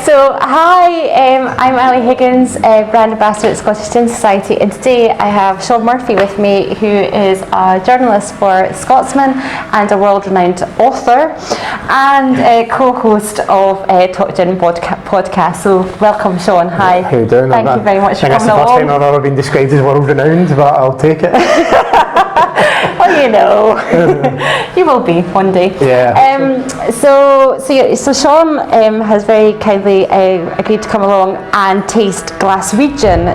So hi, I'm Aly Higgins, brand ambassador at Scottish Gin Society, and today I have Seann Murphy with me, who is a journalist for Scotsman and a world-renowned author and co-host of Talk Gin podcast. So welcome, Seann. Hi. How you doing? Thank you very much for coming along. That's the first time I've ever been described as world-renowned, but I'll take it. Well, you know, you will be one day. Yeah. So Seann has very kindly agreed to come along and taste Glaswegin.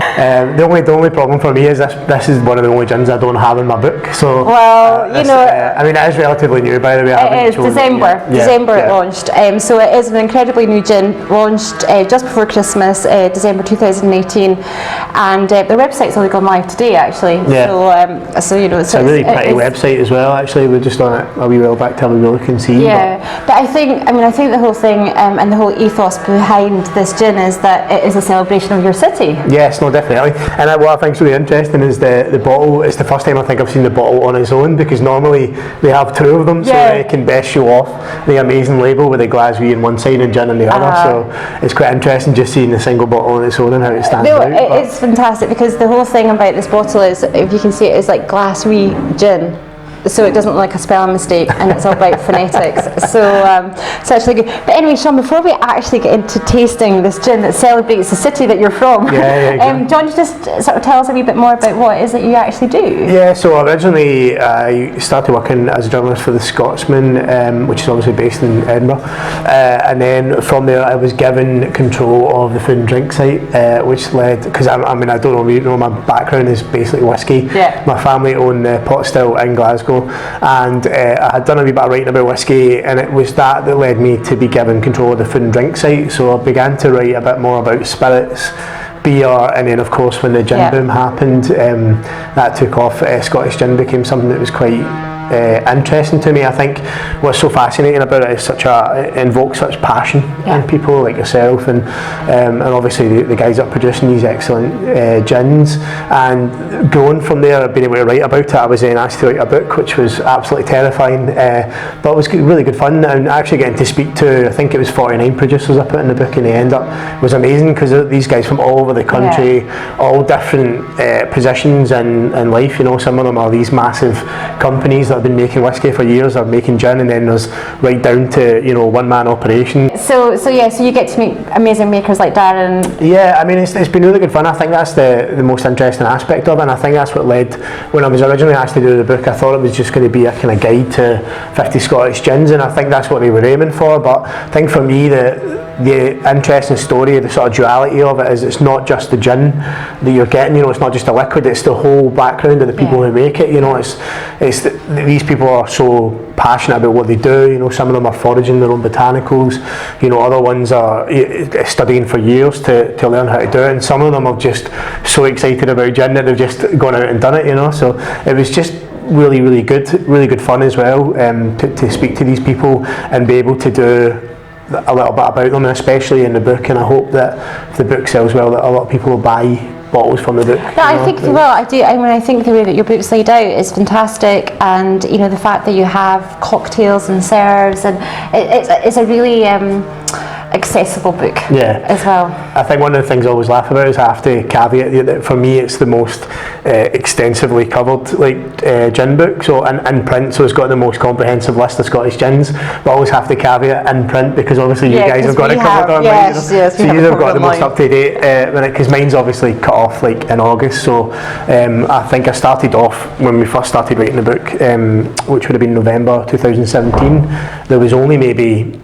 The only problem for me is this is one of the only gins I don't have in my book. So well, it is relatively new, by the way. It is December. It launched. So it is an incredibly new gin, launched just before Christmas, December 2018, and their website's only gone live today, actually. Yeah. So it's a really pretty website as well. Actually, we're just on it a wee while back to have a look and see. Yeah, but I think the whole thing and the whole ethos behind this gin is that it is a celebration of your city. Yes, no, definitely. And what I think is really interesting is the bottle. It's the first time I think I've seen the bottle on its own, because normally they have two of them, so they can best show off the amazing label with the Glaswegin on one side and gin on the other. So it's quite interesting just seeing the single bottle on its own and how it stands out. It's fantastic, because the whole thing about this bottle is, if you can see it, is like Glaswegin. So it doesn't look like a spelling mistake, and it's all about phonetics. So it's actually good. But anyway, Seann, before we actually get into tasting this gin that celebrates the city that you're from, do you want to just sort of tell us a wee bit more about what it is that you actually do? Yeah, so originally I started working as a journalist for the Scotsman, which is obviously based in Edinburgh, and then from there I was given control of the food and drink site, which led, because I don't know, my background is basically whiskey. Yeah. My family own Pot Still in Glasgow, and I had done a wee bit of writing about whiskey, and it was that led me to be given control of the food and drink site. So I began to write a bit more about spirits, beer, and then of course when the gin boom happened, that took off. Scottish gin became something that was quite interesting to me. I think what's so fascinating about it is it invokes such passion in people like yourself, and obviously the guys that are producing these excellent gins. And going from there, being able to write about it, I was then asked to write a book, which was absolutely terrifying, but it was really good fun. And actually getting to speak to, I think it was 49 producers I put in the book, and they end up, it was amazing, because these guys from all over the country, all different positions in life. You know, some of them are these massive companies that have been making whiskey for years, are making gin, and then there's right down to one-man operation. So you get to meet amazing makers like Darren. Yeah, I mean it's been really good fun. I think that's the most interesting aspect of it, and I think that's what led, when I was originally asked to do the book, I thought it was just going to be a kind of guide to 50 Scottish gins, and I think that's what they were aiming for. But I think for me the interesting story, the sort of duality of it, is it's not just the gin that you're getting, it's not just a liquid, it's the whole background of the people who make it. These people are so passionate about what they do. Some of them are foraging their own botanicals, other ones are studying for years to learn how to do it, and some of them are just so excited about gin that they've just gone out and done it. So it was just really good fun as well, to speak to these people and be able to do a little bit about them, especially in the book. And I hope that if the book sells well, that a lot of people will buy bottles from the book. I think I do. I think the way that your book's laid out is fantastic, and the fact that you have cocktails and serves, and it's a really accessible book as well. I think one of the things I always laugh about is I have to caveat that for me it's the most extensively covered gin book, so in print, so it's got the most comprehensive list of Scottish gins, but I always have to caveat in print, because obviously you guys have got it covered online. Yes, so you have got the most up to date, because mine's obviously cut off in August, so I think I started off when we first started writing the book, which would have been November 2017. There was only maybe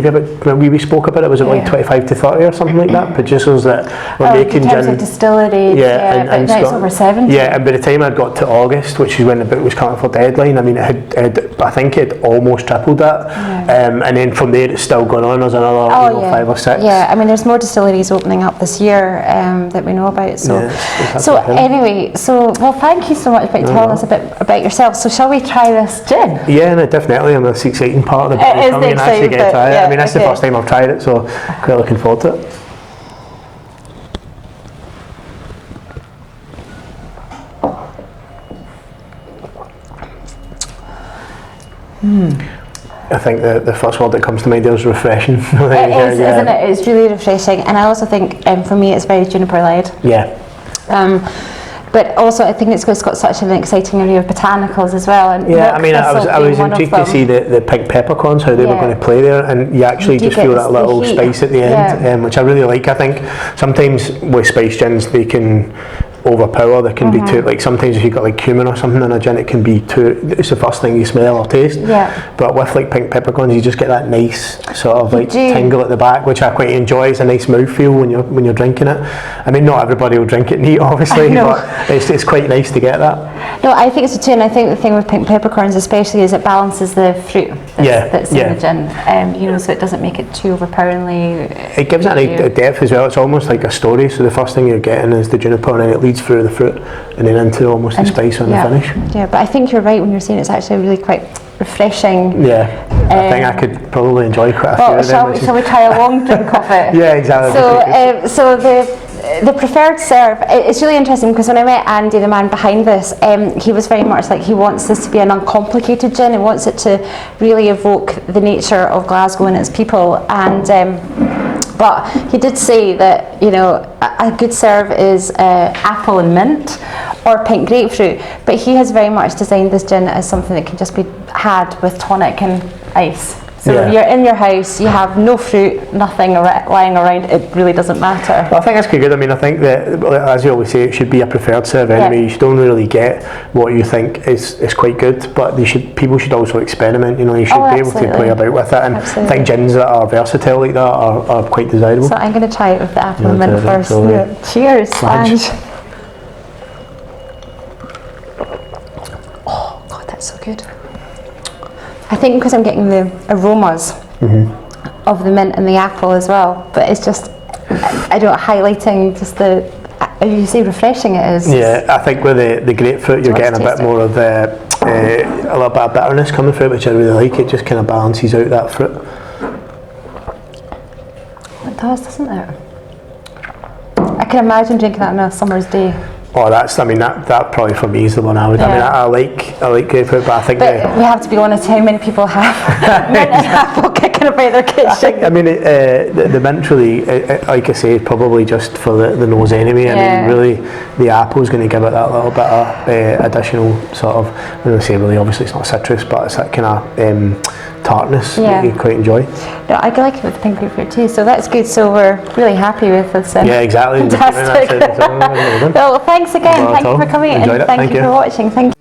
about, when we spoke about it, was it like 25 to 30 or something like that, producers that were making gin. Of distillery, but now it's over 70. Yeah, and by the time I'd got to August, which is when the book was coming for deadline, I mean I think it almost tripled that, and then from there it's still going on. There's another 5 or 6. Yeah, I mean there's more distilleries opening up this year that we know about. So thank you so much for telling us a bit about yourself. So shall we try this gin? Yeah, no, definitely. And that's the exciting part of the book. It is the exciting bit. I mean, that's the first time I've tried it, so quite looking forward to it. I think the first word that comes to mind there is refreshing. It is, isn't it? It's really refreshing, and I also think for me it's very juniper led. Yeah. But also, I think it's got such an exciting array of botanicals as well. And yeah, I mean, I was intrigued to see the pink peppercorns, how they were going to play there, and you actually just feel that little spice at the end, which I really like. I think sometimes with spice gins, they can overpower. They can be too, like sometimes if you've got like cumin or something in a gin, it can be too, it's the first thing you smell or taste. Yeah. But with like pink peppercorns, you just get that nice sort of like tingle at the back, which I quite enjoy. It's a nice mouthfeel when you're drinking it. I mean, not everybody will drink it neat, obviously, but it's quite nice to get that. No, I think so too, and I think the thing with pink peppercorns especially is it balances the fruit that's in the gin, so it doesn't make it too overpoweringly. It gives it a depth as well. It's almost like a story, so the first thing you're getting is the juniper, and then it leads through the fruit and then into almost the spice on the finish. Yeah, but I think you're right when you're saying it's actually really quite refreshing. Yeah, I think I could probably enjoy quite a few of them. Shall we try a long drink of it? Yeah, exactly. So the preferred serve, it's really interesting because when I met Andy, the man behind this, he was very much like he wants this to be an uncomplicated gin. He wants it to really evoke the nature of Glasgow and its people, and but he did say that a good serve is apple and mint or pink grapefruit, but he has very much designed this gin as something that can just be had with tonic and ice. So you're in your house, you have no fruit, nothing lying around, it really doesn't matter. Well, I think that's quite good. I mean, I think that, as you always say, it should be a preferred serve anyway. You should only really get what you think is quite good, but people should also experiment. You should be able to play about with it, and I think gins that are versatile like that are quite desirable. So I'm going to try it with the apple and mint first. Cheers, Ange. Oh God, that's so good. I think because I'm getting the aromas of the mint and the apple as well, but it's just, highlighting just you say refreshing it is. Yeah, I think with the grapefruit you're getting a bit more of a little bit of bitterness coming through, which I really like. It just kind of balances out that fruit. It does, doesn't it? I can imagine drinking that on a summer's day. Oh, that probably for me is the one I would. Yeah. I mean, I like grapefruit, but I think we have to be honest. How many people have mint and apple kicking about their kitchen? The mint really, like I say, probably just for the nose anyway. I mean, really, the apple's going to give it that little bit of additional sort of. I'm going to say, really, obviously it's not citrus, but it's that kind of tartness that you quite enjoy. No, I like it with pink grapefruit too, so that's good. So we're really happy with this. Yeah, exactly. Fantastic. Well, thanks again. Thank you for coming, and thank you for watching. Thank you.